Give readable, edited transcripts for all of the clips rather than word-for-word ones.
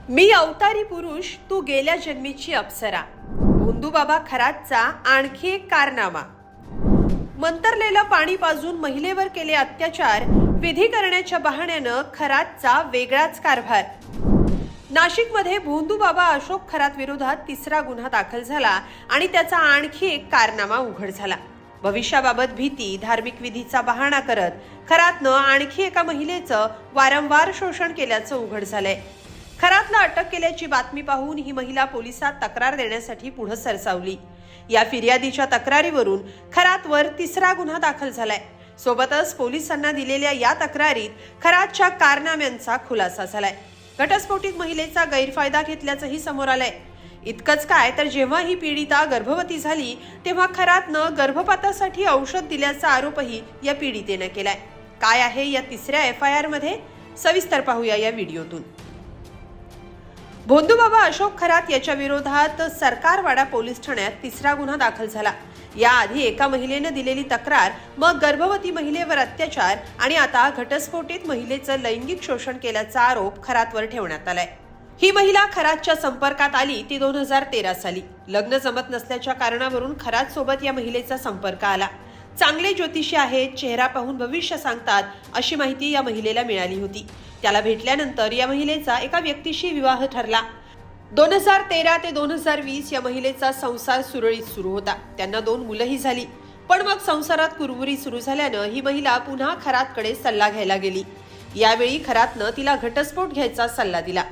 मी अवतारी पुरुष, तू गेल्या जन्मीची अप्सरा. भोंदूबाबा खरातचा आणखी एक कारनामा. मंतरलेलं पाणी पाजून महिलेवर केले अत्याचार, विधी करण्याच्या बहाण्यानं खरातचा वेगळाच कारभार. नाशिकमध्ये भोंदूबाबा अशोक खरात विरोधात तिसरा गुन्हा दाखल झाला आणि त्याचा आणखी एक कारनामा उघड झाला. भविष्याबाबत भीती, धार्मिक विधीचा बहाणा करत खरातनं आणखी एका महिलेचं वारंवार शोषण केल्याचं उघड झालंय. खरातला अटक केल्याची बातमी पाहून ही महिला पोलिसात तक्रार देण्यासाठी पुढे सरसावली. या फिर्यादीच्या तक्रारीवरून खरातवर तिसरा गुन्हा दाखल झालाय. सोबतच पोलिसांना दिलेल्या या तक्रारीत खरातच्या कारनाम्यांचा खुलासा झालाय. घटस्फोटित महिलेचा गैरफायदा घेतल्याचंही समोर आलंय. इतकंच काय तर जेव्हा ही पीडिता गर्भवती झाली तेव्हा खरातनं गर्भपातासाठी औषध दिल्याचा आरोपही या पीडितेनं केलाय. काय आहे या तिसऱ्या FIR मध्ये, सविस्तर पाहूया या व्हिडिओतून. भोंदूबाबा अशोक खरात याच्या विरोधात सरकारवाडा पोलीस ठाण्यात तिसरा गुन्हा दाखल झाला. याआधी एका महिलेनं दिलेली तक्रार, मग गर्भवती महिलेवर अत्याचार आणि आता घटस्फोटित महिलेचं लैंगिक शोषण केल्याचा आरोप खरातवर ठेवण्यात आलाय. ही महिला खरातच्या संपर्कात आली ती 2013 साली. लग्न जमत नसल्याच्या कारणावरून खरात सोबत या महिलेचा संपर्क आला. चांगले ज्योतिषी आहेत, चेहरा पाहून भविष्य सांगतात अशी माहिती या महिलेला मिळाली होती. त्याला भेटल्यानंतर या महिलेचा एका व्यक्तीशी विवाह ठरला. 2013 ते 2020 या महिलेचा संसार सुरळीत सुरू होता. त्यांना 2 मुलंही झाली. पण मग संसारात कुरबुरी सुरू झाल्यानं ही महिला पुन्हा खरातकडे सल्ला घ्यायला गेली. यावेळी खरातनं तिला घटस्फोट घ्यायचा सल्ला दिला.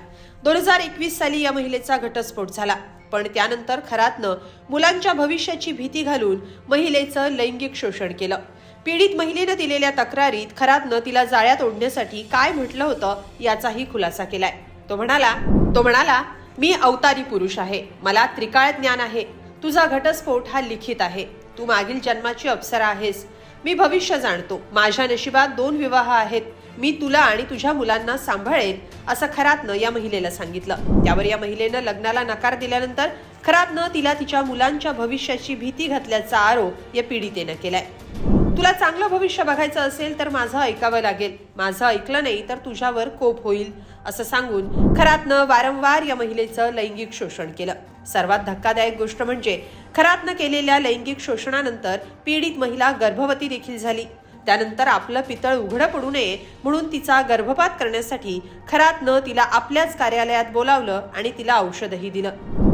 2021 साली या महिलेचा घटस्फोट झाला. पण त्यानंतर खरातनं मुलांच्या भविष्याची भीती घालून महिलेचं लैंगिक शोषण केलं. पीडित महिलेनं दिलेल्या तक्रारीत खरातनं तिला जाळ्यात ओढण्यासाठी काय म्हटलं होतं याचाही खुलासा केलाय. तो म्हणाला, मी अवतारी पुरुष आहे, मला त्रिकाळ ज्ञान आहे, तुझा घटस्फोट हा लिखित आहे, तू मागील जन्माची अप्सरा आहेस, मी भविष्य जाणतो, माझ्या नशिबात 2 विवाह आहेत, मी तुला आणि तुझ्या मुलांना सांभाळेन असं खरातनं या महिलेला सांगितलं. त्यावर या महिलेनं लग्नाला नकार दिल्यानंतर खरातनं तिला तिच्या मुलांच्या भविष्याची भीती घातल्याचा आरोप या पीडितेनं केलाय. तुला चांगलं भविष्य बघायचं असेल तर माझं ऐकावं लागेल, माझं ऐकलं नाही तर तुझ्यावर कोप होईल असं सांगून खरातनं वारंवार या महिलेचं लैंगिक शोषण केलं. सर्वात धक्कादायक गोष्ट म्हणजे खरातनं केलेल्या लैंगिक शोषणानंतर पीडित महिला गर्भवती देखील झाली. त्यानंतर आपलं पितळ उघडं पडू नये म्हणून तिचा गर्भपात करण्यासाठी खरातनं तिला आपल्याच कार्यालयात बोलावलं आणि तिला औषधही दिलं.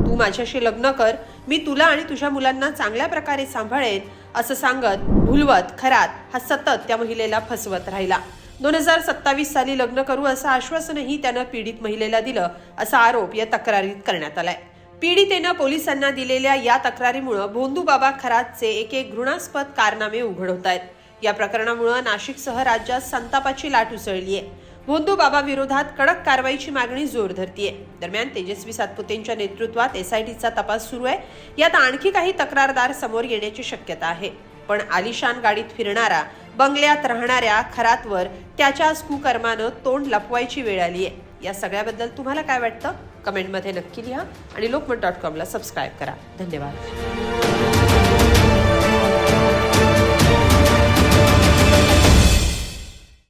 तू माझ्याशी लग्न कर, मी तुला आणि तुझ्या मुलांना चांगल्या प्रकारे सांभाळेन असं सांगत भुलवत खरात हा सतत त्या महिलेला फसवत राहिला. 2027 साली लग्न करू असं आश्वासनही त्यानं पीडित महिलेला दिलं असा आरोप या तक्रारीत करण्यात आलाय. पीडितेनं पोलिसांना दिलेल्या या तक्रारीमुळे भोंदूबाबा खरातचे एक घृणास्पद कारनामे उघड होत आहेत. या प्रकरणामुळे नाशिकसह राज्यात संतापाची लाट उसळली आहे. भोंदूबाबा विरोधात कडक कारवाईची मागणी जोर धरतीये. दरम्यान तेजस्वी सातपुतेंच्या नेतृत्वात SITचा तपास सुरू आहे. यात आणखी काही तक्रारदार समोर येण्याची शक्यता आहे. पण आलिशान गाडीत फिरणारा, बंगल्यात राहणाऱ्या खरातवर त्याच्याच कुकर्मानं तोंड लपवायची वेळ आली आहे. या सगळ्याबद्दल तुम्हाला काय वाटतं? कमेंटमध्ये नक्की लिहा आणि lokmat.com ला सबस्क्राईब करा. धन्यवाद.